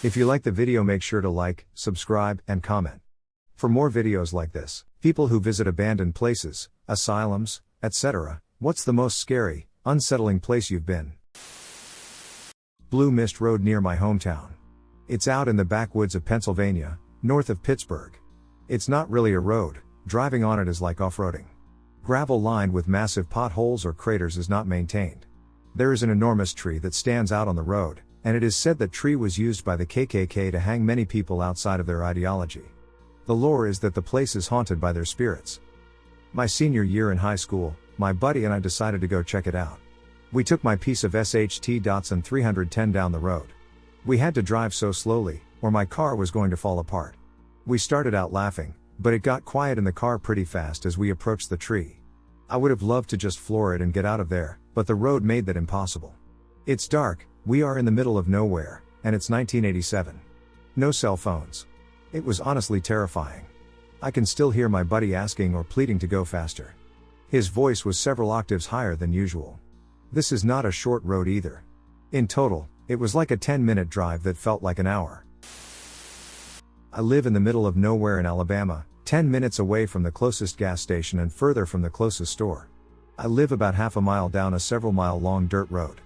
If you like the video, make sure to like, subscribe, and comment. For more videos like this, people who visit abandoned places, asylums, etc., what's the most scary, unsettling place you've been? Blue Mist Road near my hometown. It's out in the backwoods of Pennsylvania, north of Pittsburgh. It's not really a road, driving on it is like off-roading. Gravel lined with massive potholes or craters is not maintained. There is an enormous tree that stands out on the road, and it is said that tree was used by the KKK to hang many people outside of their ideology. The lore is that the place is haunted by their spirits. My senior year in high school, my buddy and I decided to go check it out. We took my piece of SHT Datsun 310 down the road. We had to drive so slowly, or my car was going to fall apart. We started out laughing, but it got quiet in the car pretty fast as we approached the tree. I would have loved to just floor it and get out of there, but the road made that impossible. It's dark, we are in the middle of nowhere, and it's 1987. No cell phones. It was honestly terrifying. I can still hear my buddy asking or pleading to go faster. His voice was several octaves higher than usual. This is not a short road either. In total, it was like a 10-minute drive that felt like an hour. I live in the middle of nowhere in Alabama, 10 minutes away from the closest gas station and further from the closest store. I live about half a mile down a several-mile long dirt road.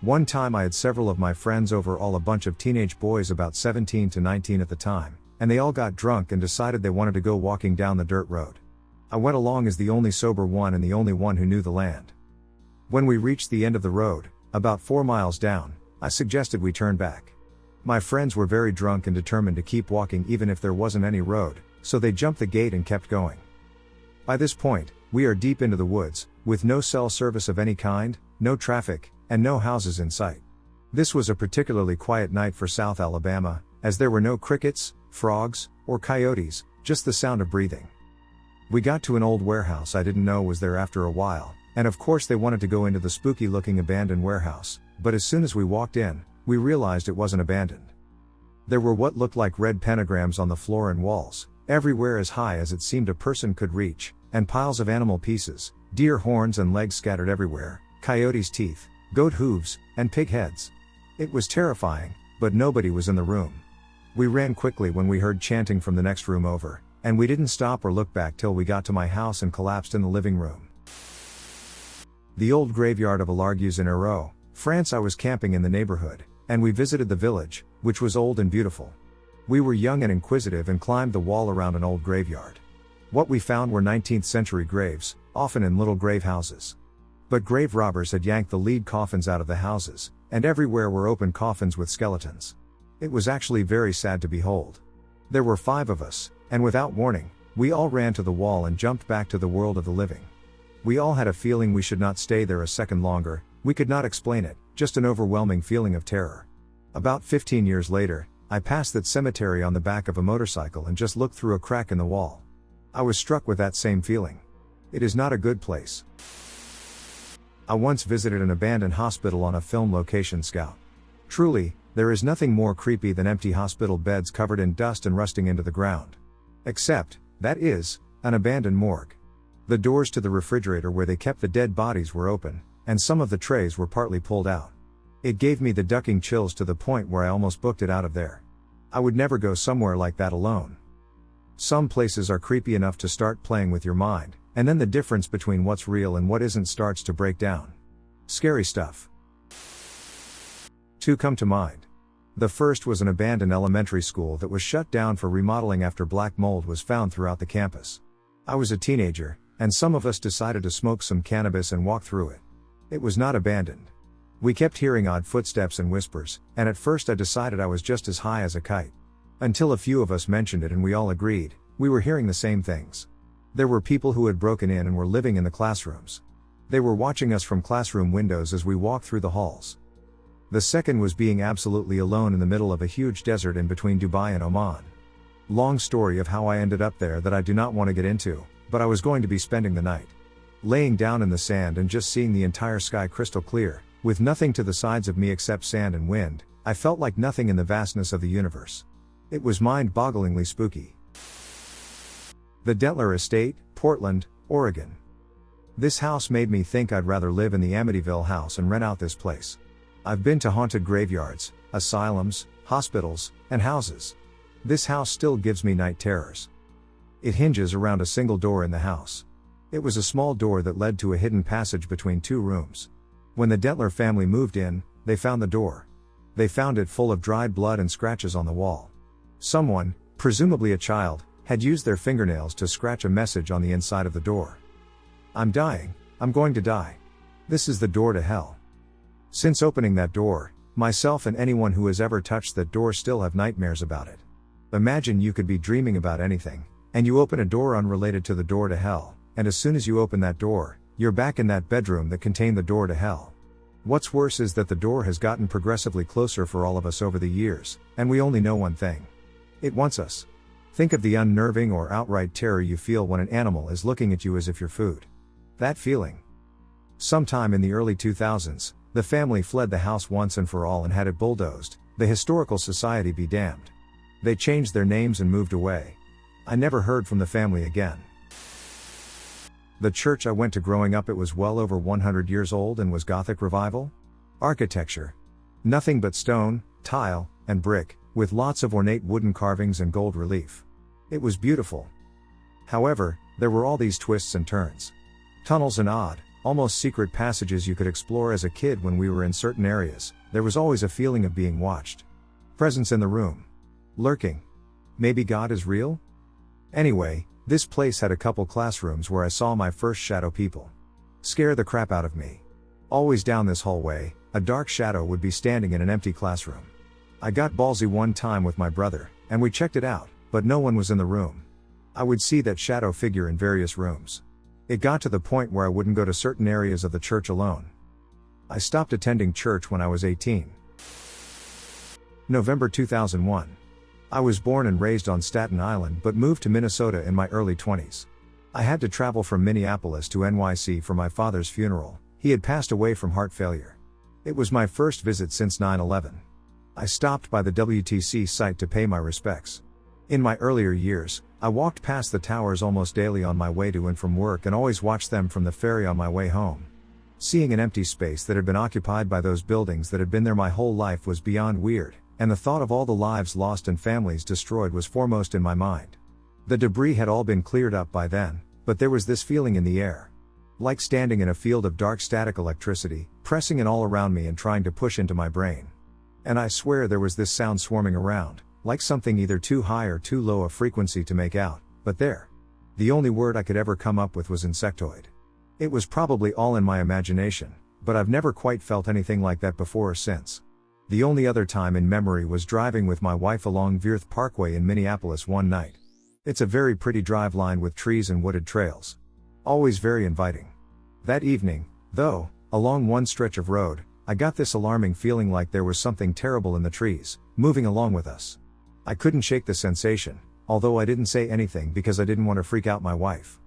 One time I had several of my friends over, all a bunch of teenage boys about 17 to 19 at the time, and they all got drunk and decided they wanted to go walking down the dirt road. I went along as the only sober one and the only one who knew the land. When we reached the end of the road, about 4 miles down, I suggested we turn back. My friends were very drunk and determined to keep walking even if there wasn't any road, so they jumped the gate and kept going. By this point, we are deep into the woods, with no cell service of any kind, no traffic, and no houses in sight. This was a particularly quiet night for South Alabama, as there were no crickets, frogs, or coyotes, just the sound of breathing. We got to an old warehouse I didn't know was there after a while, and of course they wanted to go into the spooky-looking abandoned warehouse, but as soon as we walked in, we realized it wasn't abandoned. There were what looked like red pentagrams on the floor and walls, everywhere as high as it seemed a person could reach, and piles of animal pieces, deer horns and legs scattered everywhere, coyotes' teeth, goat hooves, and pig heads. It was terrifying, but nobody was in the room. We ran quickly when we heard chanting from the next room over, and we didn't stop or look back till we got to my house and collapsed in the living room. The old graveyard of Alargues in Hérault, France. I was camping in the neighborhood, and we visited the village, which was old and beautiful. We were young and inquisitive and climbed the wall around an old graveyard. What we found were 19th century graves, often in little grave houses. But grave robbers had yanked the lead coffins out of the houses, and everywhere were open coffins with skeletons. It was actually very sad to behold. There were 5 of us, and without warning, we all ran to the wall and jumped back to the world of the living. We all had a feeling we should not stay there a second longer. We could not explain it, just an overwhelming feeling of terror. About 15 years later, I passed that cemetery on the back of a motorcycle and just looked through a crack in the wall. I was struck with that same feeling. It is not a good place. I once visited an abandoned hospital on a film location scout. Truly, there is nothing more creepy than empty hospital beds covered in dust and rusting into the ground. Except, that is, an abandoned morgue. The doors to the refrigerator where they kept the dead bodies were open, and some of the trays were partly pulled out. It gave me the ducking chills to the point where I almost booked it out of there. I would never go somewhere like that alone. Some places are creepy enough to start playing with your mind, and then the difference between what's real and what isn't starts to break down. Scary stuff. 2 come to mind. The first was an abandoned elementary school that was shut down for remodeling after black mold was found throughout the campus. I was a teenager, and some of us decided to smoke some cannabis and walk through it. It was not abandoned. We kept hearing odd footsteps and whispers, and at first I decided I was just as high as a kite. Until a few of us mentioned it and we all agreed, we were hearing the same things. There were people who had broken in and were living in the classrooms. They were watching us from classroom windows as we walked through the halls. The second was being absolutely alone in the middle of a huge desert in between Dubai and Oman. Long story of how I ended up there that I do not want to get into, but I was going to be spending the night. Laying down in the sand and just seeing the entire sky crystal clear, with nothing to the sides of me except sand and wind, I felt like nothing in the vastness of the universe. It was mind-bogglingly spooky. The Dentler Estate, Portland, Oregon. This house made me think I'd rather live in the Amityville house and rent out this place. I've been to haunted graveyards, asylums, hospitals, and houses. This house still gives me night terrors. It hinges around a single door in the house. It was a small door that led to a hidden passage between two rooms. When the Dentler family moved in, they found the door. They found it full of dried blood and scratches on the wall. Someone, presumably a child, had used their fingernails to scratch a message on the inside of the door. "I'm dying, I'm going to die. This is the door to hell." Since opening that door, myself and anyone who has ever touched that door still have nightmares about it. Imagine you could be dreaming about anything, and you open a door unrelated to the door to hell, and as soon as you open that door, you're back in that bedroom that contained the door to hell. What's worse is that the door has gotten progressively closer for all of us over the years, and we only know one thing. It wants us. Think of the unnerving or outright terror you feel when an animal is looking at you as if you're food. That feeling. Sometime in the early 2000s, the family fled the house once and for all and had it bulldozed, the Historical Society be damned. They changed their names and moved away. I never heard from the family again. The church I went to growing up, it was well over 100 years old and was Gothic Revival. Architecture. Nothing but stone, tile, and brick, with lots of ornate wooden carvings and gold relief. It was beautiful. However, there were all these twists and turns. Tunnels and odd, almost secret passages you could explore as a kid when we were in certain areas. There was always a feeling of being watched. Presence in the room. Lurking. Maybe God is real? Anyway, this place had a couple classrooms where I saw my first shadow people scare the crap out of me. Always down this hallway, a dark shadow would be standing in an empty classroom. I got ballsy one time with my brother, and we checked it out, but no one was in the room. I would see that shadow figure in various rooms. It got to the point where I wouldn't go to certain areas of the church alone. I stopped attending church when I was 18. November 2001. I was born and raised on Staten Island but moved to Minnesota in my early 20s. I had to travel from Minneapolis to NYC for my father's funeral. He had passed away from heart failure. It was my first visit since 9/11. I stopped by the WTC site to pay my respects. In my earlier years, I walked past the towers almost daily on my way to and from work and always watched them from the ferry on my way home. Seeing an empty space that had been occupied by those buildings that had been there my whole life was beyond weird, and the thought of all the lives lost and families destroyed was foremost in my mind. The debris had all been cleared up by then, but there was this feeling in the air. Like standing in a field of dark static electricity, pressing in all around me and trying to push into my brain. And I swear there was this sound swarming around, like something either too high or too low a frequency to make out, but there. The only word I could ever come up with was insectoid. It was probably all in my imagination, but I've never quite felt anything like that before or since. The only other time in memory was driving with my wife along Vierth Parkway in Minneapolis one night. It's a very pretty drive lined with trees and wooded trails. Always very inviting. That evening, though, along one stretch of road, I got this alarming feeling like there was something terrible in the trees, moving along with us. I couldn't shake the sensation, although I didn't say anything because I didn't want to freak out my wife.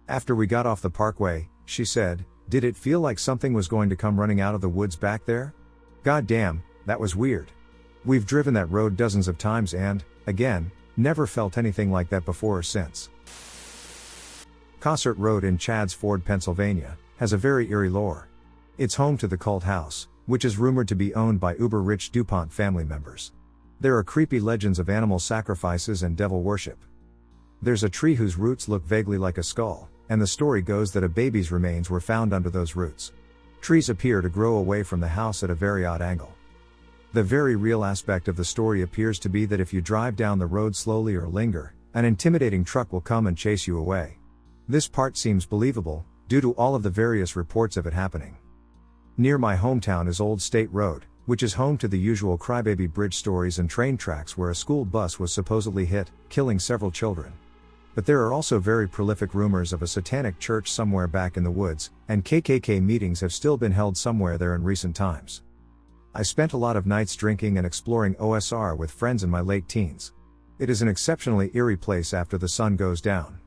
After we got off the parkway, she said, "Did it feel like something was going to come running out of the woods back there?" God damn, that was weird. We've driven that road dozens of times and, again, never felt anything like that before or since. Cossert Road in Chadds Ford, Pennsylvania, has a very eerie lore. It's home to the cult house, which is rumored to be owned by uber-rich DuPont family members. There are creepy legends of animal sacrifices and devil worship. There's a tree whose roots look vaguely like a skull, and the story goes that a baby's remains were found under those roots. Trees appear to grow away from the house at a very odd angle. The very real aspect of the story appears to be that if you drive down the road slowly or linger, an intimidating truck will come and chase you away. This part seems believable, due to all of the various reports of it happening. Near my hometown is Old State Road, which is home to the usual crybaby bridge stories and train tracks where a school bus was supposedly hit, killing several children. But there are also very prolific rumors of a satanic church somewhere back in the woods, and KKK meetings have still been held somewhere there in recent times. I spent a lot of nights drinking and exploring OSR with friends in my late teens. It is an exceptionally eerie place after the sun goes down.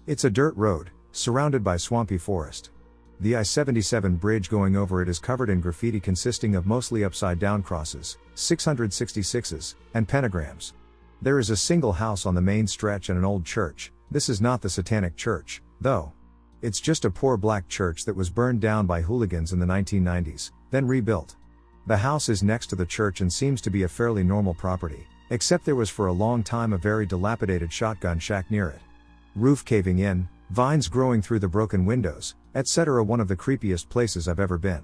It's a dirt road, surrounded by swampy forest. The I-77 bridge going over it is covered in graffiti consisting of mostly upside-down crosses, 666s, and pentagrams. There is a single house on the main stretch and an old church. This is not the Satanic Church, though. It's just a poor black church that was burned down by hooligans in the 1990s, then rebuilt. The house is next to the church and seems to be a fairly normal property, except there was for a long time a very dilapidated shotgun shack near it. Roof caving in, vines growing through the broken windows, etc. One of the creepiest places I've ever been.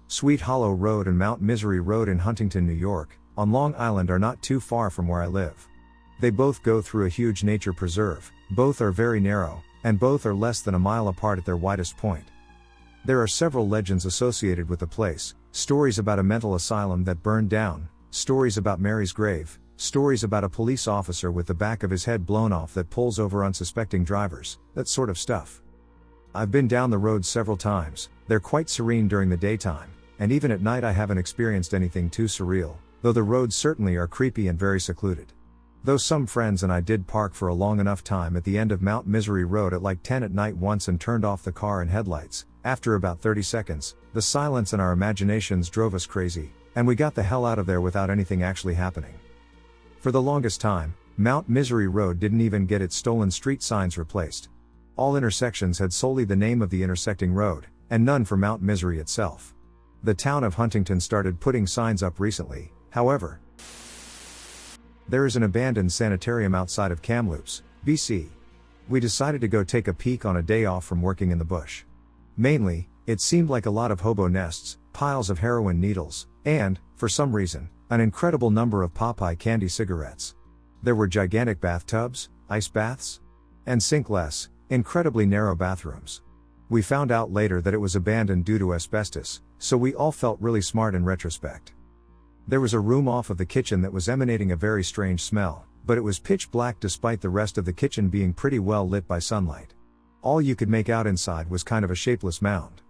Sweet Hollow Road and Mount Misery Road in Huntington, New York, on Long Island are not too far from where I live. They both go through a huge nature preserve, both are very narrow, and both are less than a mile apart at their widest point. There are several legends associated with the place, stories about a mental asylum that burned down, stories about Mary's grave, stories about a police officer with the back of his head blown off that pulls over unsuspecting drivers, that sort of stuff. I've been down the road several times, they're quite serene during the daytime, and even at night I haven't experienced anything too surreal, though the roads certainly are creepy and very secluded. Though some friends and I did park for a long enough time at the end of Mount Misery Road at like 10 at night once and turned off the car and headlights, after about 30 seconds, the silence and our imaginations drove us crazy, and we got the hell out of there without anything actually happening. For the longest time, Mount Misery Road didn't even get its stolen street signs replaced. All intersections had solely the name of the intersecting road, and none for Mount Misery itself. The town of Huntington started putting signs up recently, however. There is an abandoned sanitarium outside of Kamloops, BC. We decided to go take a peek on a day off from working in the bush. Mainly, it seemed like a lot of hobo nests, piles of heroin needles, and, for some reason, an incredible number of Popeye candy cigarettes. There were gigantic bathtubs, ice baths, and sinkless, incredibly narrow bathrooms. We found out later that it was abandoned due to asbestos, so we all felt really smart in retrospect. There was a room off of the kitchen that was emanating a very strange smell, but it was pitch black despite the rest of the kitchen being pretty well lit by sunlight. All you could make out inside was kind of a shapeless mound.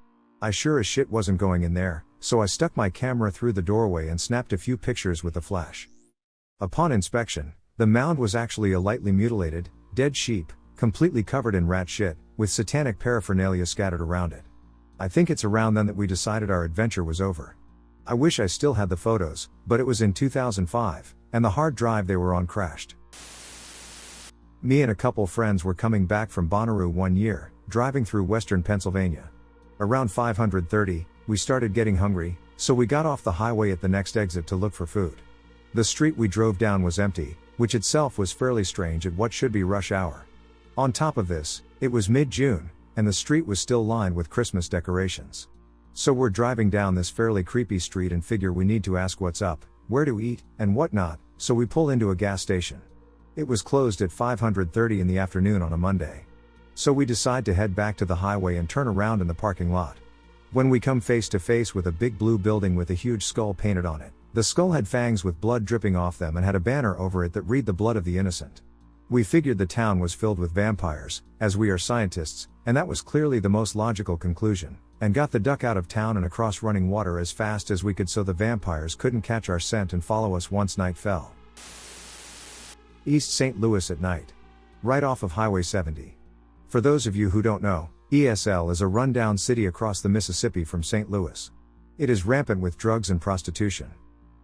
I sure as shit wasn't going in there, so I stuck my camera through the doorway and snapped a few pictures with the flash. Upon inspection, the mound was actually a lightly mutilated, dead sheep, completely covered in rat shit, with satanic paraphernalia scattered around it. I think it's around then that we decided our adventure was over. I wish I still had the photos, but it was in 2005, and the hard drive they were on crashed. Me and a couple friends were coming back from Bonnaroo one year, driving through western Pennsylvania. Around 5:30, we started getting hungry, so we got off the highway at the next exit to look for food. The street we drove down was empty, which itself was fairly strange at what should be rush hour. On top of this, it was mid-June, and the street was still lined with Christmas decorations. So we're driving down this fairly creepy street and figure we need to ask what's up, where to eat, and whatnot, so we pull into a gas station. It was closed at 5:30 in the afternoon on a Monday. So we decide to head back to the highway and turn around in the parking lot. When we come face to face with a big blue building with a huge skull painted on it, the skull had fangs with blood dripping off them and had a banner over it that read "The blood of the innocent." We figured the town was filled with vampires, as we are scientists, and that was clearly the most logical conclusion, and got the duck out of town and across running water as fast as we could so the vampires couldn't catch our scent and follow us once night fell. East St. Louis at night. Right off of Highway 70. For those of you who don't know, ESL is a rundown city across the Mississippi from St. Louis. It is rampant with drugs and prostitution.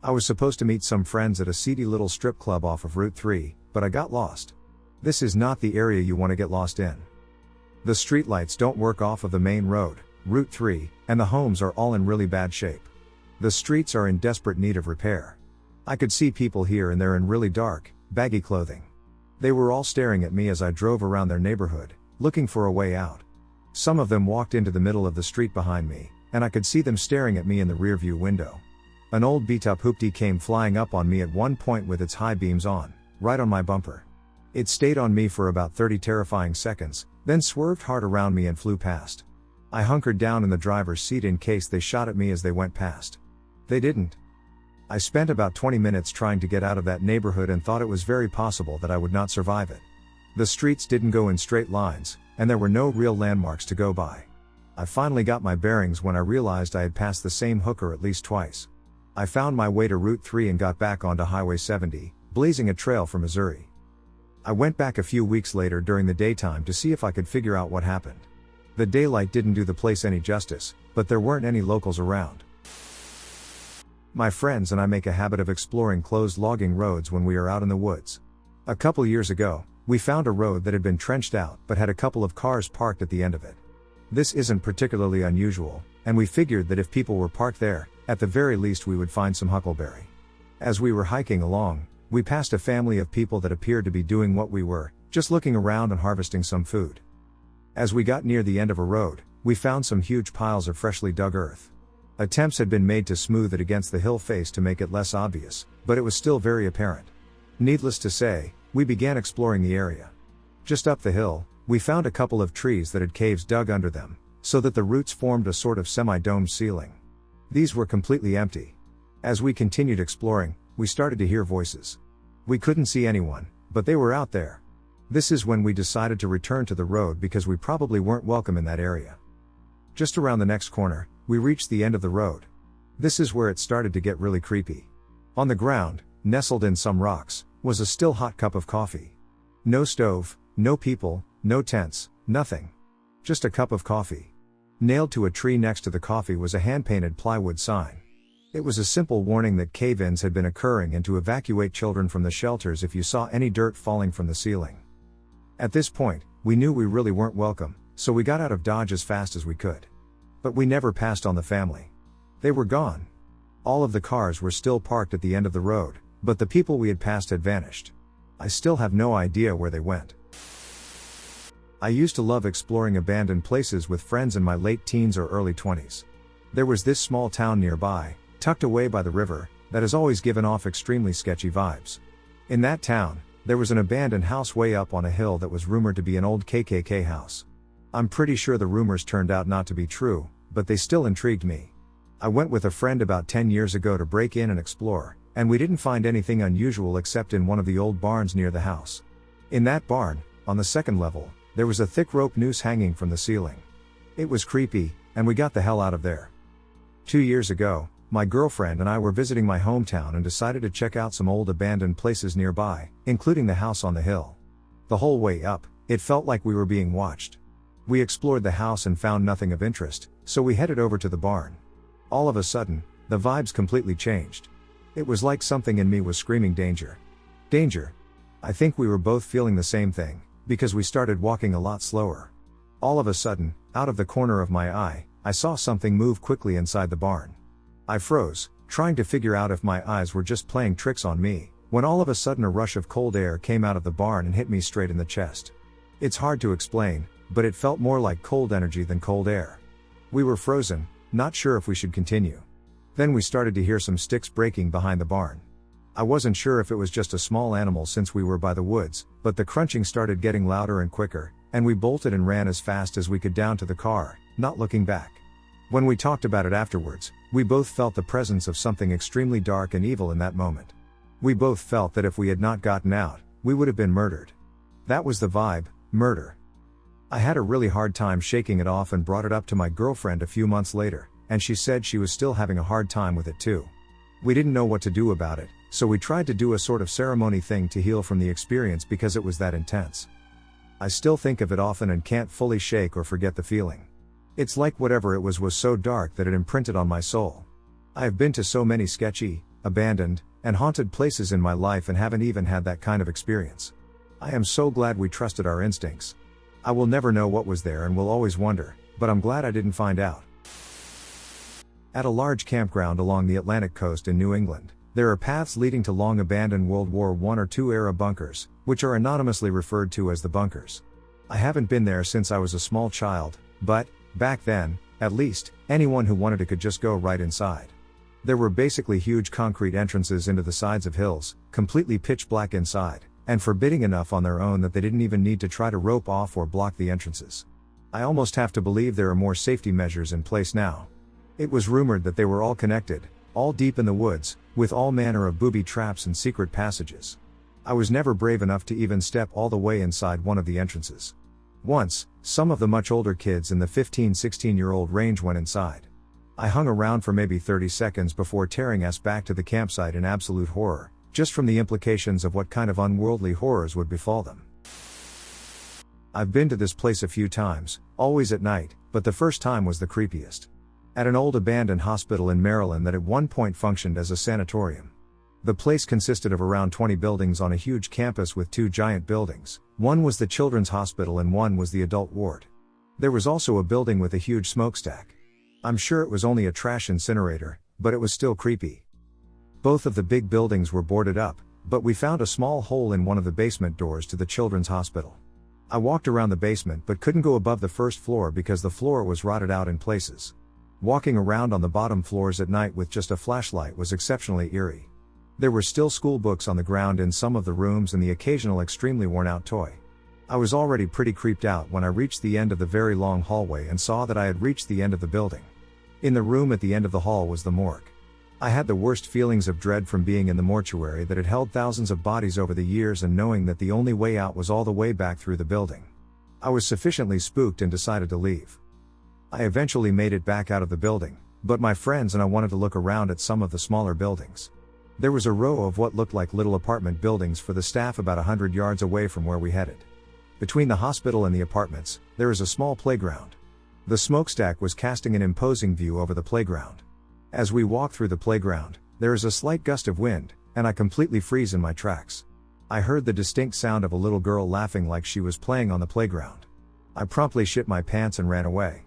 I was supposed to meet some friends at a seedy little strip club off of Route 3, but I got lost. This is not the area you want to get lost in. The streetlights don't work off of the main road, Route 3, and the homes are all in really bad shape. The streets are in desperate need of repair. I could see people here and there in really dark, baggy clothing. They were all staring at me as I drove around their neighborhood, looking for a way out. Some of them walked into the middle of the street behind me, and I could see them staring at me in the rearview window. An old beat-up hoopty came flying up on me at one point with its high beams on, right on my bumper. It stayed on me for about 30 terrifying seconds, then swerved hard around me and flew past. I hunkered down in the driver's seat in case they shot at me as they went past. They didn't. I spent about 20 minutes trying to get out of that neighborhood and thought it was very possible that I would not survive it. The streets didn't go in straight lines, and there were no real landmarks to go by. I finally got my bearings when I realized I had passed the same hooker at least twice. I found my way to Route 3 and got back onto Highway 70, blazing a trail for Missouri. I went back a few weeks later during the daytime to see if I could figure out what happened. The daylight didn't do the place any justice, but there weren't any locals around. My friends and I make a habit of exploring closed logging roads when we are out in the woods. A couple years ago, we found a road that had been trenched out but had a couple of cars parked at the end of it. This isn't particularly unusual, and we figured that if people were parked there, at the very least we would find some huckleberry. As we were hiking along, we passed a family of people that appeared to be doing what we were, just looking around and harvesting some food. As we got near the end of a road, we found some huge piles of freshly dug earth. Attempts had been made to smooth it against the hill face to make it less obvious, but it was still very apparent. Needless to say, we began exploring the area. Just up the hill, we found a couple of trees that had caves dug under them, so that the roots formed a sort of semi-domed ceiling. These were completely empty. As we continued exploring, we started to hear voices. We couldn't see anyone, but they were out there. This is when we decided to return to the road because we probably weren't welcome in that area. Just around the next corner, we reached the end of the road. This is where it started to get really creepy. On the ground, nestled in some rocks, was a still hot cup of coffee. No stove, no people, no tents, nothing. Just a cup of coffee. Nailed to a tree next to the coffee was a hand-painted plywood sign. It was a simple warning that cave-ins had been occurring and to evacuate children from the shelters if you saw any dirt falling from the ceiling. At this point, we knew we really weren't welcome, so we got out of Dodge as fast as we could. But we never passed on the family. They were gone. All of the cars were still parked at the end of the road, but the people we had passed had vanished. I still have no idea where they went. I used to love exploring abandoned places with friends in my late teens or early 20s. There was this small town nearby, tucked away by the river, that has always given off extremely sketchy vibes. In that town, there was an abandoned house way up on a hill that was rumored to be an old KKK house. I'm pretty sure the rumors turned out not to be true, but they still intrigued me. I went with a friend about 10 years ago to break in and explore, and we didn't find anything unusual except in one of the old barns near the house. In that barn, on the second level, there was a thick rope noose hanging from the ceiling. It was creepy, and we got the hell out of there. 2 years ago, my girlfriend and I were visiting my hometown and decided to check out some old abandoned places nearby, including the house on the hill. The whole way up, it felt like we were being watched. We explored the house and found nothing of interest, so we headed over to the barn. All of a sudden, the vibes completely changed. It was like something in me was screaming danger. Danger. I think we were both feeling the same thing, because we started walking a lot slower. All of a sudden, out of the corner of my eye, I saw something move quickly inside the barn. I froze, trying to figure out if my eyes were just playing tricks on me, when all of a sudden a rush of cold air came out of the barn and hit me straight in the chest. It's hard to explain, but it felt more like cold energy than cold air. We were frozen, not sure if we should continue. Then we started to hear some sticks breaking behind the barn. I wasn't sure if it was just a small animal since we were by the woods, but the crunching started getting louder and quicker, and we bolted and ran as fast as we could down to the car, not looking back. When we talked about it afterwards, we both felt the presence of something extremely dark and evil in that moment. We both felt that if we had not gotten out, we would have been murdered. That was the vibe, murder. I had a really hard time shaking it off and brought it up to my girlfriend a few months later, and she said she was still having a hard time with it too. We didn't know what to do about it, so we tried to do a sort of ceremony thing to heal from the experience because it was that intense. I still think of it often and can't fully shake or forget the feeling. It's like whatever it was so dark that it imprinted on my soul. I have been to so many sketchy, abandoned, and haunted places in my life and haven't even had that kind of experience. I am so glad we trusted our instincts. I will never know what was there and will always wonder, but I'm glad I didn't find out. At a large campground along the Atlantic coast in New England, there are paths leading to long abandoned World War I or II era bunkers, which are anonymously referred to as the bunkers. I haven't been there since I was a small child, but, back then, at least, anyone who wanted it could just go right inside. There were basically huge concrete entrances into the sides of hills, completely pitch black inside, and forbidding enough on their own that they didn't even need to try to rope off or block the entrances. I almost have to believe there are more safety measures in place now. It was rumored that they were all connected, all deep in the woods, with all manner of booby traps and secret passages. I was never brave enough to even step all the way inside one of the entrances. Once, some of the much older kids in the 15-16-year-old range went inside. I hung around for maybe 30 seconds before tearing us back to the campsite in absolute horror, just from the implications of what kind of unworldly horrors would befall them. I've been to this place a few times, always at night, but the first time was the creepiest. At an old abandoned hospital in Maryland that at one point functioned as a sanatorium. The place consisted of around 20 buildings on a huge campus with two giant buildings. One was the children's hospital and one was the adult ward. There was also a building with a huge smokestack. I'm sure it was only a trash incinerator, but it was still creepy. Both of the big buildings were boarded up, but we found a small hole in one of the basement doors to the children's hospital. I walked around the basement but couldn't go above the first floor because the floor was rotted out in places. Walking around on the bottom floors at night with just a flashlight was exceptionally eerie. There were still school books on the ground in some of the rooms and the occasional extremely worn out toy. I was already pretty creeped out when I reached the end of the very long hallway and saw that I had reached the end of the building. In the room at the end of the hall was the morgue. I had the worst feelings of dread from being in the mortuary that had held thousands of bodies over the years and knowing that the only way out was all the way back through the building. I was sufficiently spooked and decided to leave. I eventually made it back out of the building, but my friends and I wanted to look around at some of the smaller buildings. There was a row of what looked like little apartment buildings for the staff about 100 yards away from where we headed. Between the hospital and the apartments, there is a small playground. The smokestack was casting an imposing view over the playground. As we walk through the playground, there is a slight gust of wind, and I completely freeze in my tracks. I heard the distinct sound of a little girl laughing like she was playing on the playground. I promptly shit my pants and ran away.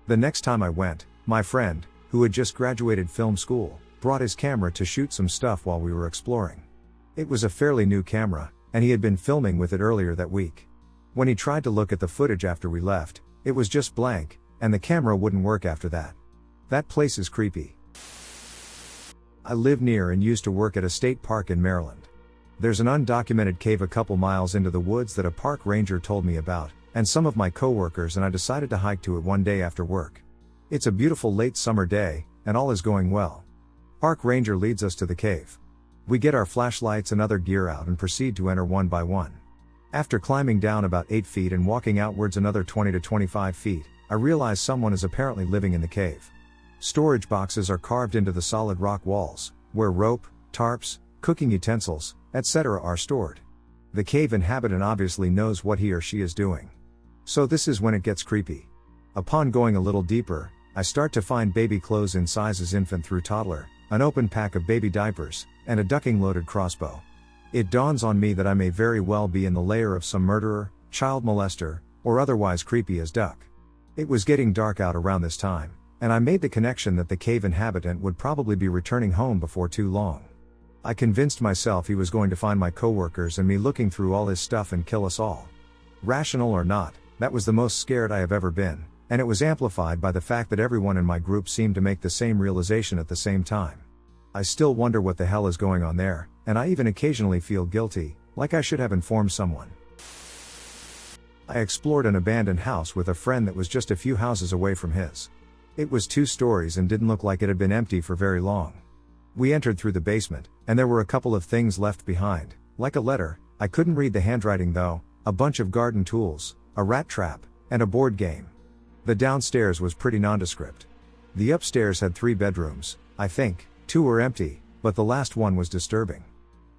The next time I went, my friend, who had just graduated film school, brought his camera to shoot some stuff while we were exploring. It was a fairly new camera, and he had been filming with it earlier that week. When he tried to look at the footage after we left, it was just blank, and the camera wouldn't work after that. That place is creepy. I live near and used to work at a state park in Maryland. There's an undocumented cave a couple miles into the woods that a park ranger told me about, and some of my coworkers and I decided to hike to it one day after work. It's a beautiful late summer day, and all is going well. Park ranger leads us to the cave. We get our flashlights and other gear out and proceed to enter one by one. After climbing down about 8 feet and walking outwards another 20 to 25 feet, I realize someone is apparently living in the cave. Storage boxes are carved into the solid rock walls, where rope, tarps, cooking utensils, etc. are stored. The cave inhabitant obviously knows what he or she is doing. So this is when it gets creepy. Upon going a little deeper, I start to find baby clothes in sizes infant through toddler, an open pack of baby diapers, and a ducking loaded crossbow. It dawns on me that I may very well be in the lair of some murderer, child molester, or otherwise creepy as duck. It was getting dark out around this time, and I made the connection that the cave inhabitant would probably be returning home before too long. I convinced myself he was going to find my coworkers and me looking through all his stuff and kill us all. Rational or not, that was the most scared I have ever been, and it was amplified by the fact that everyone in my group seemed to make the same realization at the same time. I still wonder what the hell is going on there, and I even occasionally feel guilty, like I should have informed someone. I explored an abandoned house with a friend that was just a few houses away from his. It was 2 stories and didn't look like it had been empty for very long. We entered through the basement, and there were a couple of things left behind, like a letter, I couldn't read the handwriting though, a bunch of garden tools, a rat trap, and a board game. The downstairs was pretty nondescript. The upstairs had 3 bedrooms, I think, 2 were empty, but the last one was disturbing.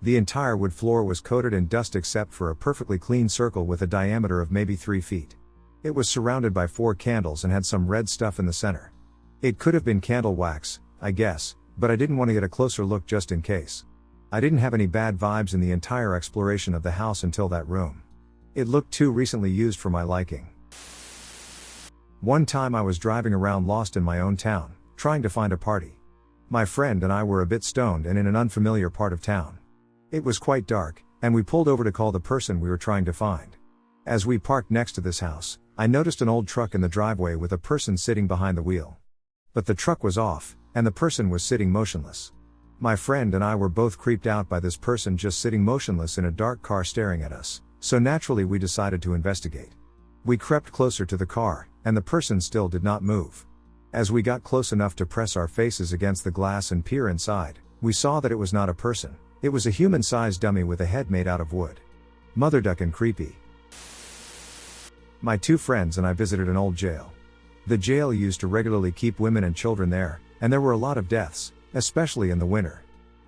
The entire wood floor was coated in dust except for a perfectly clean circle with a diameter of maybe 3 feet. It was surrounded by 4 candles and had some red stuff in the center. It could have been candle wax, I guess, but I didn't want to get a closer look just in case. I didn't have any bad vibes in the entire exploration of the house until that room. It looked too recently used for my liking. One time I was driving around lost in my own town, trying to find a party. My friend and I were a bit stoned and in an unfamiliar part of town. It was quite dark, and we pulled over to call the person we were trying to find. As we parked next to this house, I noticed an old truck in the driveway with a person sitting behind the wheel. But the truck was off, and the person was sitting motionless. My friend and I were both creeped out by this person just sitting motionless in a dark car staring at us, so naturally we decided to investigate. We crept closer to the car, and the person still did not move. As we got close enough to press our faces against the glass and peer inside, we saw that it was not a person. It was a human-sized dummy with a head made out of wood. Motherduckin' creepy. My 2 friends and I visited an old jail. The jail used to regularly keep women and children there, and there were a lot of deaths, especially in the winter.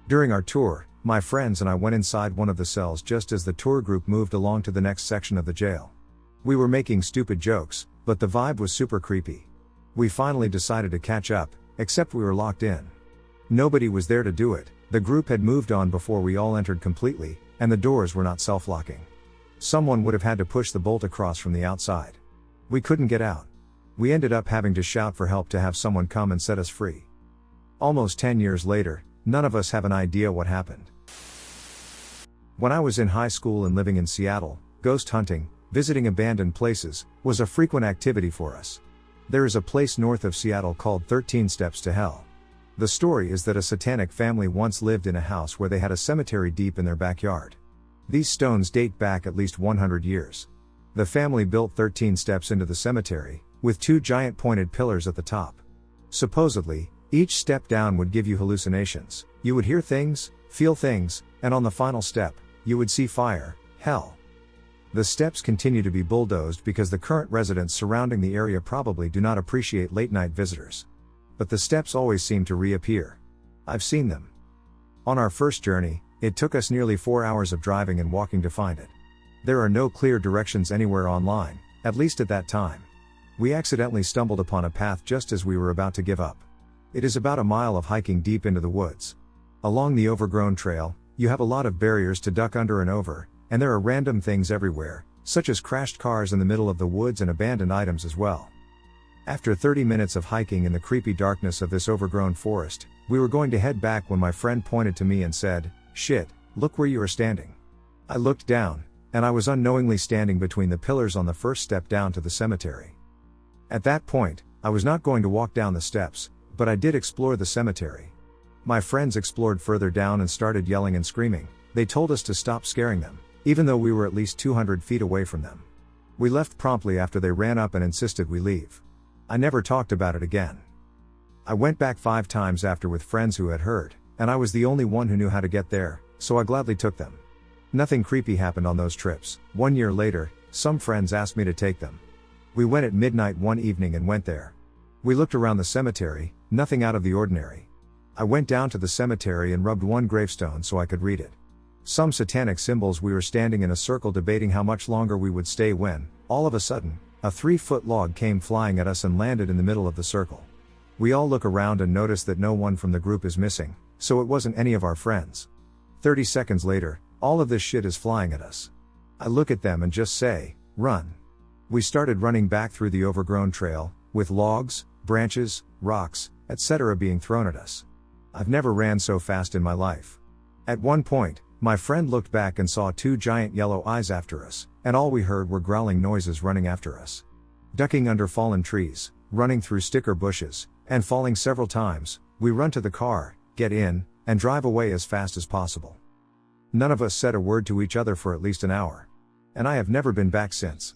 During our tour, my friends and I went inside one of the cells just as the tour group moved along to the next section of the jail. We were making stupid jokes, but the vibe was super creepy. We finally decided to catch up, except we were locked in. Nobody was there to do it. The group had moved on before we all entered completely, and the doors were not self-locking. Someone would have had to push the bolt across from the outside. We couldn't get out. We ended up having to shout for help to have someone come and set us free. Almost 10 years later, none of us have an idea what happened. When I was in high school and living in Seattle, ghost hunting, visiting abandoned places, was a frequent activity for us. There is a place north of Seattle called 13 Steps to Hell. The story is that a satanic family once lived in a house where they had a cemetery deep in their backyard. These stones date back at least 100 years. The family built 13 steps into the cemetery, with 2 giant pointed pillars at the top. Supposedly, each step down would give you hallucinations. You would hear things, feel things, and on the final step, you would see fire, hell. The steps continue to be bulldozed because the current residents surrounding the area probably do not appreciate late-night visitors. But the steps always seem to reappear. I've seen them. On our first journey, it took us nearly 4 hours of driving and walking to find it. There are no clear directions anywhere online, at least at that time. We accidentally stumbled upon a path just as we were about to give up. It is about a mile of hiking deep into the woods. Along the overgrown trail, you have a lot of barriers to duck under and over, and there are random things everywhere, such as crashed cars in the middle of the woods and abandoned items as well. After 30 minutes of hiking in the creepy darkness of this overgrown forest, we were going to head back when my friend pointed to me and said, "Shit, look where you are standing." I looked down, and I was unknowingly standing between the pillars on the first step down to the cemetery. At that point, I was not going to walk down the steps, but I did explore the cemetery. My friends explored further down and started yelling and screaming. They told us to stop scaring them, even though we were at least 200 feet away from them. We left promptly after they ran up and insisted we leave. I never talked about it again. I went back 5 times after with friends who had heard, and I was the only one who knew how to get there, so I gladly took them. Nothing creepy happened on those trips. 1 year later, some friends asked me to take them. We went at midnight one evening and went there. We looked around the cemetery, nothing out of the ordinary. I went down to the cemetery and rubbed one gravestone so I could read it. Some satanic symbols. We were standing in a circle debating how much longer we would stay when, all of a sudden, a 3-foot log came flying at us and landed in the middle of the circle. We all look around and notice that no one from the group is missing, so it wasn't any of our friends. 30 seconds later, all of this shit is flying at us. I look at them and just say, "Run." We started running back through the overgrown trail, with logs, branches, rocks, etc. being thrown at us. I've never ran so fast in my life. At one point, my friend looked back and saw 2 giant yellow eyes after us, and all we heard were growling noises running after us. Ducking under fallen trees, running through sticker bushes, and falling several times, we run to the car, get in, and drive away as fast as possible. None of us said a word to each other for at least an hour. And I have never been back since.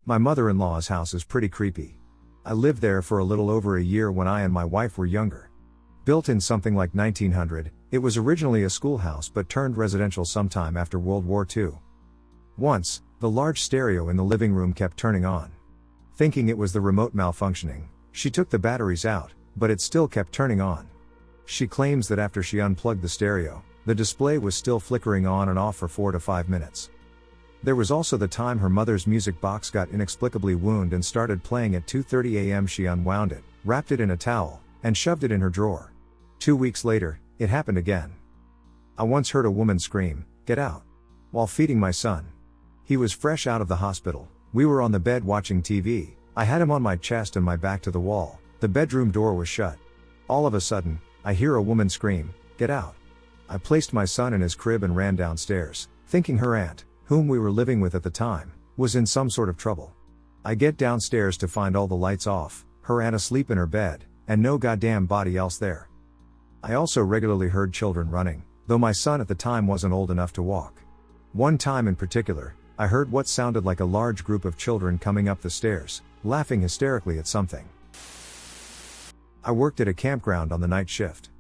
My mother-in-law's house is pretty creepy. I lived there for a little over a year when I and my wife were younger. Built in something like 1900, it was originally a schoolhouse but turned residential sometime after World War II. Once, the large stereo in the living room kept turning on. Thinking it was the remote malfunctioning, she took the batteries out, but it still kept turning on. She claims that after she unplugged the stereo, the display was still flickering on and off for 4 to 5 minutes. There was also the time her mother's music box got inexplicably wound and started playing at 2:30 a.m. She unwound it, wrapped it in a towel, and shoved it in her drawer. 2 weeks later, it happened again. I once heard a woman scream, "Get out," while feeding my son. He was fresh out of the hospital. We were on the bed watching TV. I had him on my chest and my back to the wall. The bedroom door was shut. All of a sudden, I hear a woman scream, "Get out." I placed my son in his crib and ran downstairs, thinking her aunt, whom we were living with at the time, was in some sort of trouble. I get downstairs to find all the lights off, her aunt asleep in her bed, and no goddamn body else there. I also regularly heard children running, though my son at the time wasn't old enough to walk. One time in particular, I heard what sounded like a large group of children coming up the stairs, laughing hysterically at something. I worked at a campground on the night shift.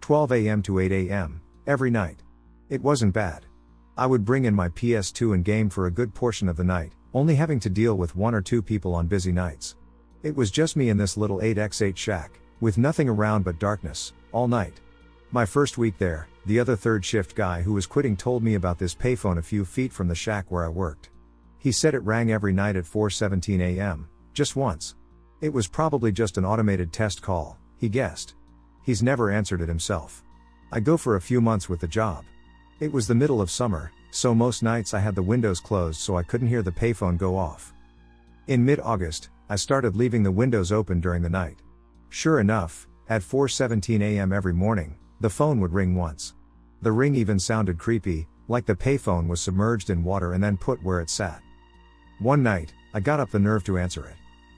12 a.m. to 8 a.m., every night. It wasn't bad. I would bring in my PS2 and game for a good portion of the night, only having to deal with 1 or 2 people on busy nights. It was just me in this little 8x8 shack, with nothing around but darkness, all night. My first week there, the other third shift guy who was quitting told me about this payphone a few feet from the shack where I worked. He said it rang every night at 4:17 a.m., just once. It was probably just an automated test call, he guessed. He's never answered it himself. I go for a few months with the job. It was the middle of summer, so most nights I had the windows closed so I couldn't hear the payphone go off. In mid-August, I started leaving the windows open during the night. Sure enough, at 4:17 a.m. every morning, the phone would ring once. The ring even sounded creepy, like the payphone was submerged in water and then put where it sat. One night, I got up the nerve to answer it.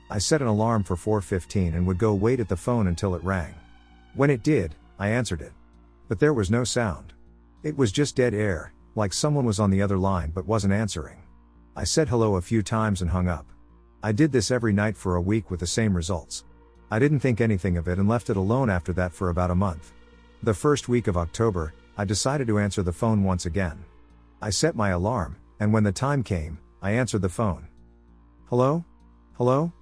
I set an alarm for 4:15 and would go wait at the phone until it rang. When it did, I answered it. But there was no sound. It was just dead air, like someone was on the other line but wasn't answering. I said hello a few times and hung up. I did this every night for a week with the same results. I didn't think anything of it and left it alone after that for about a month. The first week of October, I decided to answer the phone once again. I set my alarm, and when the time came, I answered the phone. Hello? Hello?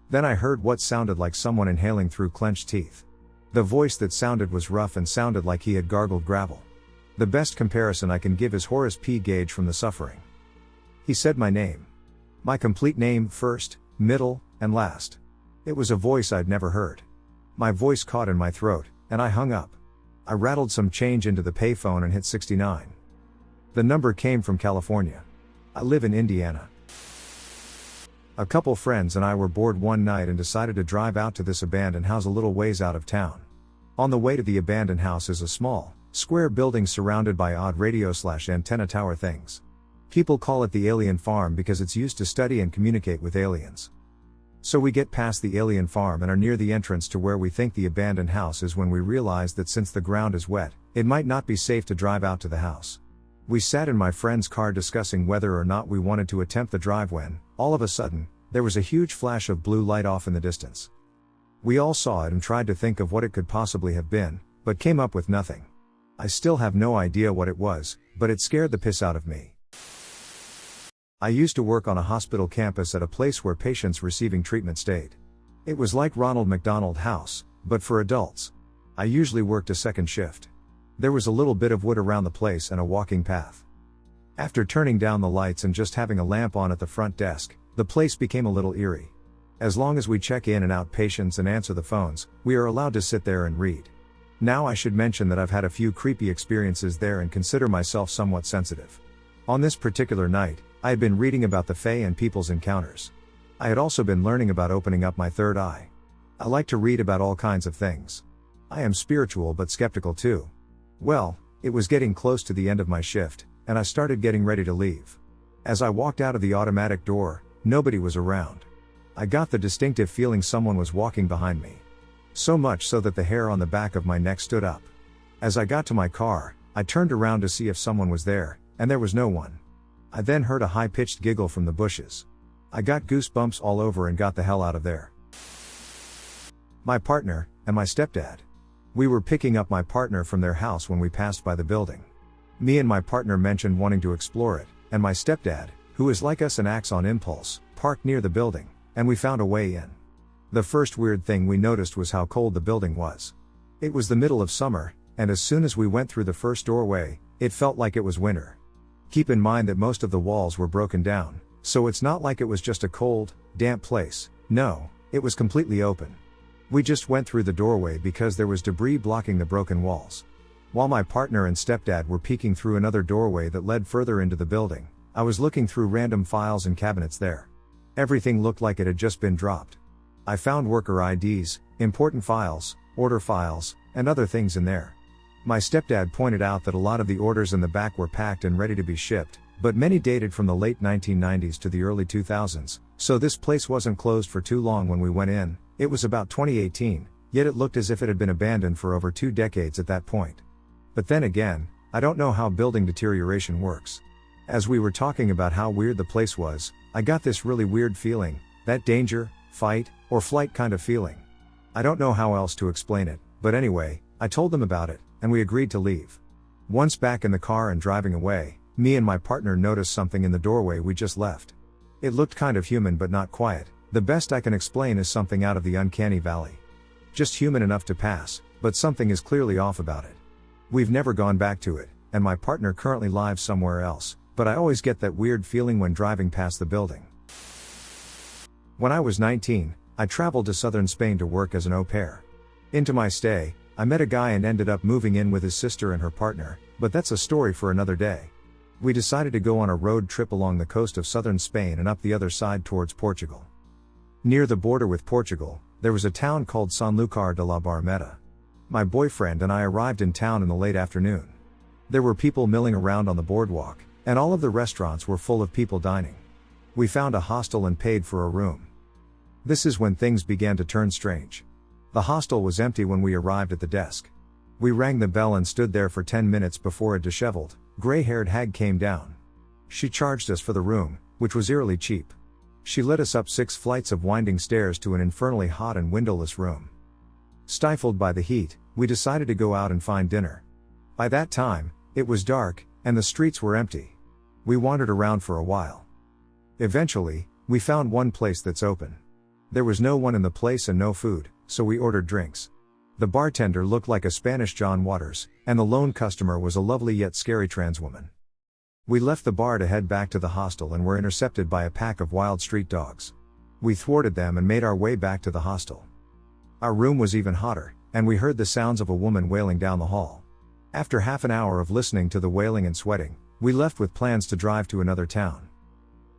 Then I heard what sounded like someone inhaling through clenched teeth. The voice that sounded was rough and sounded like he had gargled gravel. The best comparison I can give is Horace P. Gage from The Suffering. He said my name. My complete name first, middle, and last. It was a voice I'd never heard. My voice caught in my throat, and I hung up. I rattled some change into the payphone and hit 69. The number came from California. I live in Indiana. A couple friends and I were bored one night and decided to drive out to this abandoned house a little ways out of town. On the way to the abandoned house is a small, square building surrounded by odd radio/antenna tower things. People call it the alien farm because it's used to study and communicate with aliens. So we get past the alien farm and are near the entrance to where we think the abandoned house is when we realize that since the ground is wet, it might not be safe to drive out to the house. We sat in my friend's car discussing whether or not we wanted to attempt the drive when, all of a sudden, there was a huge flash of blue light off in the distance. We all saw it and tried to think of what it could possibly have been, but came up with nothing. I still have no idea what it was, but it scared the piss out of me. I used to work on a hospital campus at a place where patients receiving treatment stayed. It was like Ronald McDonald House, but for adults. I usually worked a second shift. There was a little bit of wood around the place and a walking path. After turning down the lights and just having a lamp on at the front desk, the place became a little eerie. As long as we check in and out patients and answer the phones, we are allowed to sit there and read. Now I should mention that I've had a few creepy experiences there and consider myself somewhat sensitive. On this particular night, I had been reading about the Fae and people's encounters. I had also been learning about opening up my third eye. I like to read about all kinds of things. I am spiritual but skeptical too. Well, it was getting close to the end of my shift, and I started getting ready to leave. As I walked out of the automatic door, nobody was around. I got the distinctive feeling someone was walking behind me. So much so that the hair on the back of my neck stood up. As I got to my car, I turned around to see if someone was there, and there was no one. I then heard a high-pitched giggle from the bushes. I got goosebumps all over and got the hell out of there. My partner, and my stepdad. We were picking up my partner from their house when we passed by the building. Me and my partner mentioned wanting to explore it, and my stepdad, who is like us and acts on impulse, parked near the building, and we found a way in. The first weird thing we noticed was how cold the building was. It was the middle of summer, and as soon as we went through the first doorway, it felt like it was winter. Keep in mind that most of the walls were broken down, so it's not like it was just a cold, damp place. No, it was completely open. We just went through the doorway because there was debris blocking the broken walls. While my partner and stepdad were peeking through another doorway that led further into the building, I was looking through random files and cabinets there. Everything looked like it had just been dropped. I found worker IDs, important files, order files, and other things in there. My stepdad pointed out that a lot of the orders in the back were packed and ready to be shipped, but many dated from the late 1990s to the early 2000s, so this place wasn't closed for too long when we went in. It was about 2018, yet it looked as if it had been abandoned for over 2 decades at that point. But then again, I don't know how building deterioration works. As we were talking about how weird the place was, I got this really weird feeling, that danger, fight, or flight kind of feeling. I don't know how else to explain it, but anyway, I told them about it, and we agreed to leave. Once back in the car and driving away, me and my partner noticed something in the doorway we just left. It looked kind of human but not quiet. The best I can explain is something out of the uncanny valley. Just human enough to pass, but something is clearly off about it. We've never gone back to it, and my partner currently lives somewhere else, but I always get that weird feeling when driving past the building. When I was 19, I traveled to southern Spain to work as an au pair. Into my stay, I met a guy and ended up moving in with his sister and her partner, but that's a story for another day. We decided to go on a road trip along the coast of southern Spain and up the other side towards Portugal. Near the border with Portugal, there was a town called Sanlúcar de la Barrameda. My boyfriend and I arrived in town in the late afternoon. There were people milling around on the boardwalk, and all of the restaurants were full of people dining. We found a hostel and paid for a room. This is when things began to turn strange. The hostel was empty when we arrived at the desk. We rang the bell and stood there for 10 minutes before a disheveled, gray-haired hag came down. She charged us for the room, which was eerily cheap. She led us up 6 flights of winding stairs to an infernally hot and windowless room. Stifled by the heat, we decided to go out and find dinner. By that time, it was dark, and the streets were empty. We wandered around for a while. Eventually, we found one place that's open. There was no one in the place and no food, so we ordered drinks. The bartender looked like a Spanish John Waters, and the lone customer was a lovely yet scary trans woman. We left the bar to head back to the hostel and were intercepted by a pack of wild street dogs. We thwarted them and made our way back to the hostel. Our room was even hotter, and we heard the sounds of a woman wailing down the hall. After half an hour of listening to the wailing and sweating, we left with plans to drive to another town.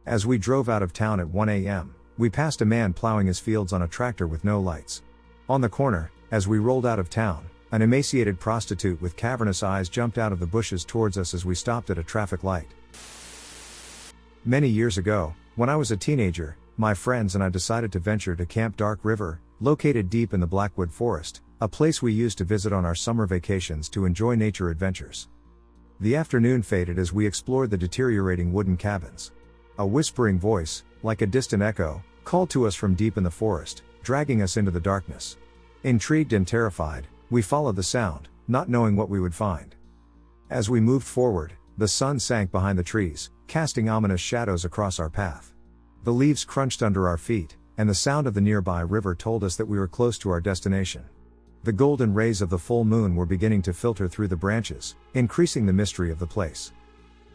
As we drove out of town at 1 a.m., we passed a man plowing his fields on a tractor with no lights. On the corner, as we rolled out of town, an emaciated prostitute with cavernous eyes jumped out of the bushes towards us as we stopped at a traffic light. Many years ago, when I was a teenager, my friends and I decided to venture to Camp Dark River, located deep in the Blackwood Forest, a place we used to visit on our summer vacations to enjoy nature adventures. The afternoon faded as we explored the deteriorating wooden cabins. A whispering voice, like a distant echo, called to us from deep in the forest, dragging us into the darkness. Intrigued and terrified, we followed the sound, not knowing what we would find. As we moved forward, the sun sank behind the trees, casting ominous shadows across our path. The leaves crunched under our feet, and the sound of the nearby river told us that we were close to our destination. The golden rays of the full moon were beginning to filter through the branches, increasing the mystery of the place.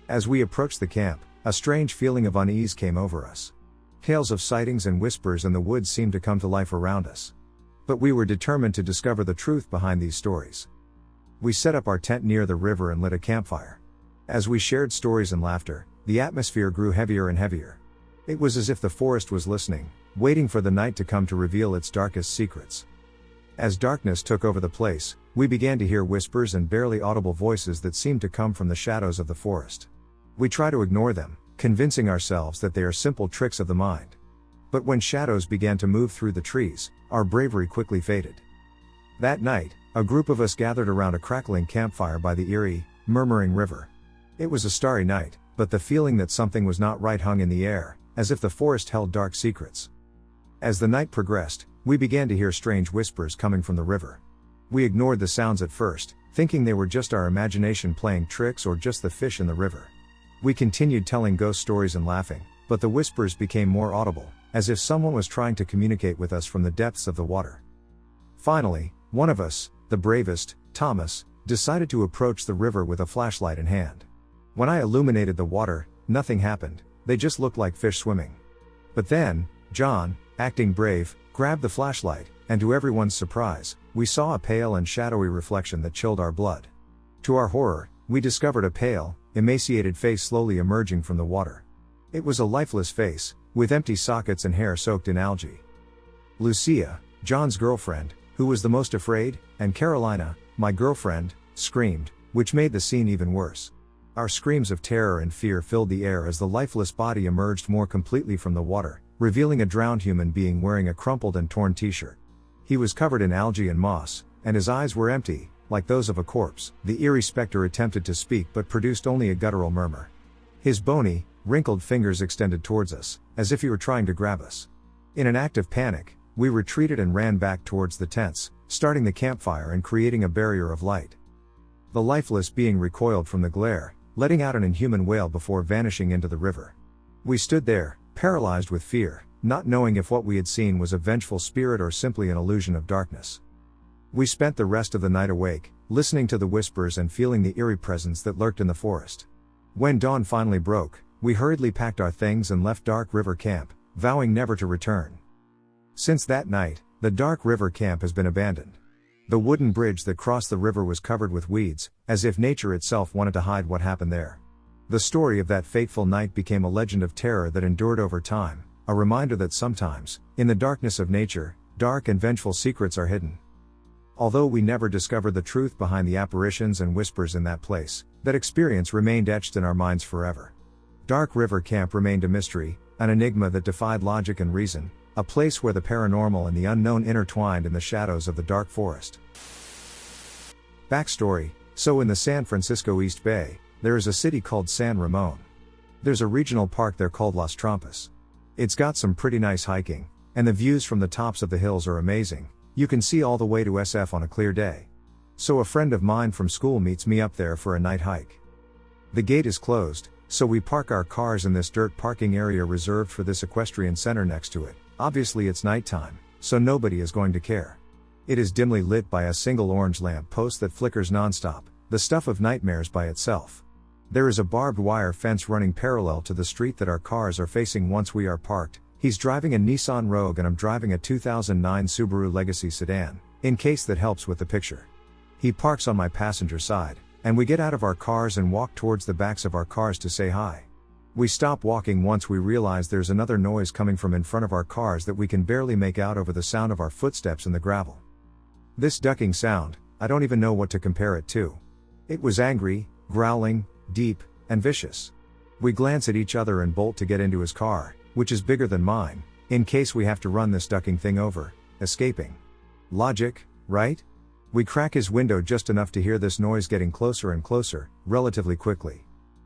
As we approached the camp, a strange feeling of unease came over us. Tales of sightings and whispers in the woods seemed to come to life around us. But we were determined to discover the truth behind these stories. We set up our tent near the river and lit a campfire. As we shared stories and laughter, the atmosphere grew heavier and heavier. It was as if the forest was listening, waiting for the night to come to reveal its darkest secrets. As darkness took over the place, we began to hear whispers and barely audible voices that seemed to come from the shadows of the forest. We try to ignore them, convincing ourselves that they are simple tricks of the mind. But when shadows began to move through the trees, our bravery quickly faded. That night, a group of us gathered around a crackling campfire by the eerie, murmuring river. It was a starry night, but the feeling that something was not right hung in the air, as if the forest held dark secrets. As the night progressed, we began to hear strange whispers coming from the river. We ignored the sounds at first, thinking they were just our imagination playing tricks or just the fish in the river. We continued telling ghost stories and laughing, but the whispers became more audible, as if someone was trying to communicate with us from the depths of the water. Finally, one of us, the bravest, Thomas, decided to approach the river with a flashlight in hand. When I illuminated the water, nothing happened, they just looked like fish swimming. But then, John, acting brave, grabbed the flashlight, and to everyone's surprise, we saw a pale and shadowy reflection that chilled our blood. To our horror, we discovered a pale, emaciated face slowly emerging from the water. It was a lifeless face, with empty sockets and hair soaked in algae. Lucia, John's girlfriend, who was the most afraid, and Carolina, my girlfriend, screamed, which made the scene even worse. Our screams of terror and fear filled the air as the lifeless body emerged more completely from the water, revealing a drowned human being wearing a crumpled and torn t-shirt. He was covered in algae and moss, and his eyes were empty, like those of a corpse. The eerie specter attempted to speak but produced only a guttural murmur. His bony, wrinkled fingers extended towards us, as if he were trying to grab us. In an act of panic, we retreated and ran back towards the tents, starting the campfire and creating a barrier of light. The lifeless being recoiled from the glare, letting out an inhuman wail before vanishing into the river. We stood there, paralyzed with fear, not knowing if what we had seen was a vengeful spirit or simply an illusion of darkness. We spent the rest of the night awake, listening to the whispers and feeling the eerie presence that lurked in the forest. When dawn finally broke, we hurriedly packed our things and left Dark River Camp, vowing never to return. Since that night, the Dark River Camp has been abandoned. The wooden bridge that crossed the river was covered with weeds, as if nature itself wanted to hide what happened there. The story of that fateful night became a legend of terror that endured over time, a reminder that sometimes, in the darkness of nature, dark and vengeful secrets are hidden. Although we never discovered the truth behind the apparitions and whispers in that place, that experience remained etched in our minds forever. Dark River Camp remained a mystery, an enigma that defied logic and reason, a place where the paranormal and the unknown intertwined in the shadows of the dark forest. Backstory: so in the San Francisco East Bay, there is a city called San Ramon. There's a regional park there called Las Trampas. It's got some pretty nice hiking, and the views from the tops of the hills are amazing. You can see all the way to SF on a clear day. So a friend of mine from school meets me up there for a night hike. The gate is closed, so we park our cars in this dirt parking area reserved for this equestrian center next to it. Obviously it's nighttime, so nobody is going to care. It is dimly lit by a single orange lamp post that flickers nonstop, the stuff of nightmares by itself. There is a barbed wire fence running parallel to the street that our cars are facing once we are parked. He's driving a Nissan Rogue and I'm driving a 2009 Subaru Legacy sedan, in case that helps with the picture. He parks on my passenger side, and we get out of our cars and walk towards the backs of our cars to say hi. We stop walking once we realize there's another noise coming from in front of our cars that we can barely make out over the sound of our footsteps in the gravel. This ducking sound, I don't even know what to compare it to. It was angry, growling, deep, and vicious. We glance at each other and bolt to get into his car, which is bigger than mine, in case we have to run this ducking thing over, escaping. Logic, right? We crack his window just enough to hear this noise getting closer and closer, relatively quickly.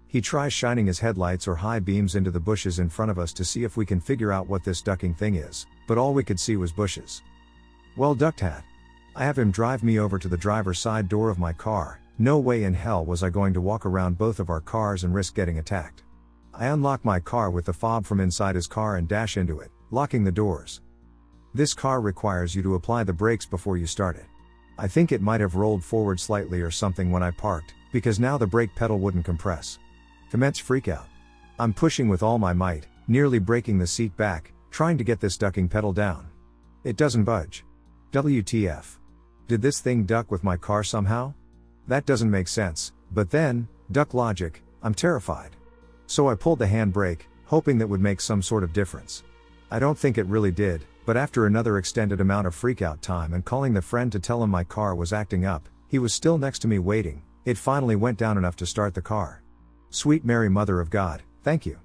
He tries shining his headlights or high beams into the bushes in front of us to see if we can figure out what this ducking thing is, but all we could see was bushes. Well, ducked hat. I have him drive me over to the driver's side door of my car. No way in hell was I going to walk around both of our cars and risk getting attacked. I unlock my car with the fob from inside his car and dash into it, locking the doors. This car requires you to apply the brakes before you start it. I think it might have rolled forward slightly or something when I parked, because now the brake pedal wouldn't compress. Commence freakout. I'm pushing with all my might, nearly breaking the seat back, trying to get this ducking pedal down. It doesn't budge. WTF. Did this thing duck with my car somehow? That doesn't make sense, but then, duck logic, I'm terrified. So I pulled the handbrake, hoping that would make some sort of difference. I don't think it really did, but after another extended amount of freakout time and calling the friend to tell him my car was acting up, he was still next to me waiting, it finally went down enough to start the car. Sweet Mary Mother of God, thank you.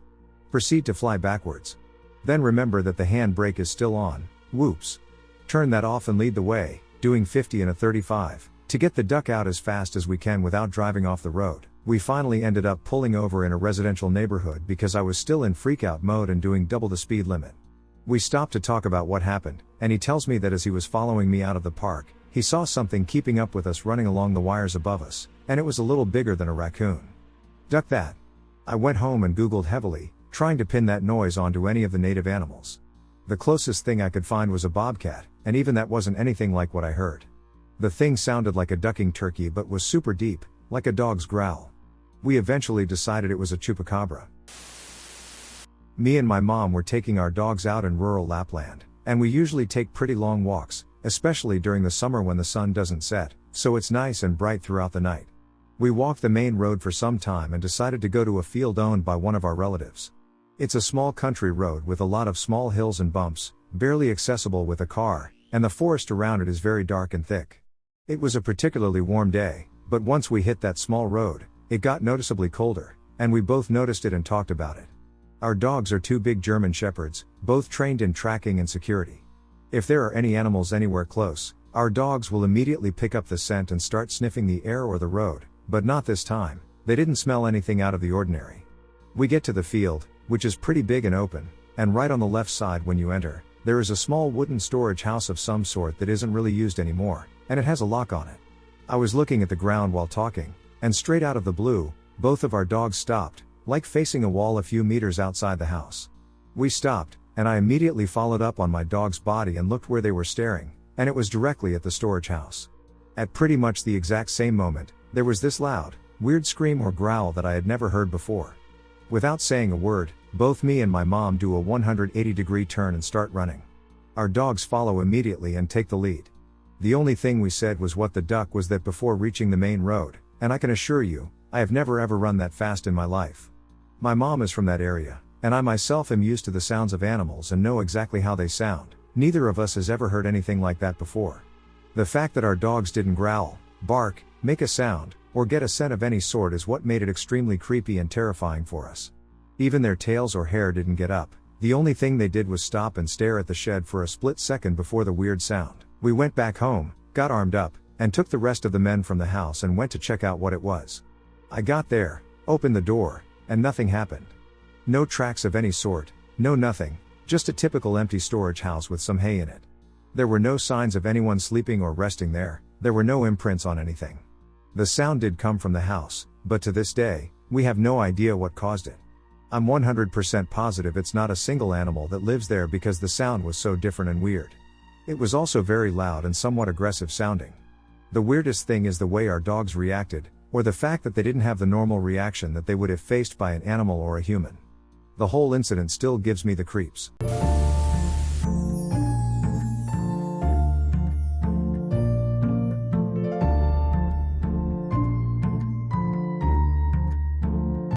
Proceed to fly backwards. Then remember that the handbrake is still on, whoops. Turn that off and lead the way, doing 50 in a 35, to get the duck out as fast as we can without driving off the road. We finally ended up pulling over in a residential neighborhood because I was still in freakout mode and doing double the speed limit. We stopped to talk about what happened, and he tells me that as he was following me out of the park, he saw something keeping up with us running along the wires above us, and it was a little bigger than a raccoon. Duck that. I went home and Googled heavily, trying to pin that noise onto any of the native animals. The closest thing I could find was a bobcat, and even that wasn't anything like what I heard. The thing sounded like a ducking turkey but was super deep, like a dog's growl. We eventually decided it was a chupacabra. Me and my mom were taking our dogs out in rural Lapland, and we usually take pretty long walks, especially during the summer when the sun doesn't set, so it's nice and bright throughout the night. We walked the main road for some time and decided to go to a field owned by one of our relatives. It's a small country road with a lot of small hills and bumps, barely accessible with a car, and the forest around it is very dark and thick. It was a particularly warm day, but once we hit that small road, it got noticeably colder, and we both noticed it and talked about it. Our dogs are two big German shepherds, both trained in tracking and security. If there are any animals anywhere close, our dogs will immediately pick up the scent and start sniffing the air or the road, but not this time. They didn't smell anything out of the ordinary. We get to the field, which is pretty big and open, and right on the left side when you enter, there is a small wooden storage house of some sort that isn't really used anymore, and it has a lock on it. I was looking at the ground while talking, and straight out of the blue, both of our dogs stopped, like facing a wall a few meters outside the house. We stopped, and I immediately followed up on my dog's body and looked where they were staring, and it was directly at the storage house. At pretty much the exact same moment, there was this loud, weird scream or growl that I had never heard before. Without saying a word, both me and my mom do a 180-degree turn and start running. Our dogs follow immediately and take the lead. The only thing we said was what the duck was that before reaching the main road, and I can assure you, I have never ever run that fast in my life. My mom is from that area, and I myself am used to the sounds of animals and know exactly how they sound. Neither of us has ever heard anything like that before. The fact that our dogs didn't growl, bark, make a sound, or get a scent of any sort is what made it extremely creepy and terrifying for us. Even their tails or hair didn't get up. The only thing they did was stop and stare at the shed for a split second before the weird sound. We went back home, got armed up, and took the rest of the men from the house and went to check out what it was. I got there, opened the door, and nothing happened. No tracks of any sort, no nothing, just a typical empty storage house with some hay in it. There were no signs of anyone sleeping or resting there, there were no imprints on anything. The sound did come from the house, but to this day, we have no idea what caused it. I'm 100% positive it's not a single animal that lives there because the sound was so different and weird. It was also very loud and somewhat aggressive sounding. The weirdest thing is the way our dogs reacted, or the fact that they didn't have the normal reaction that they would if faced by an animal or a human. The whole incident still gives me the creeps.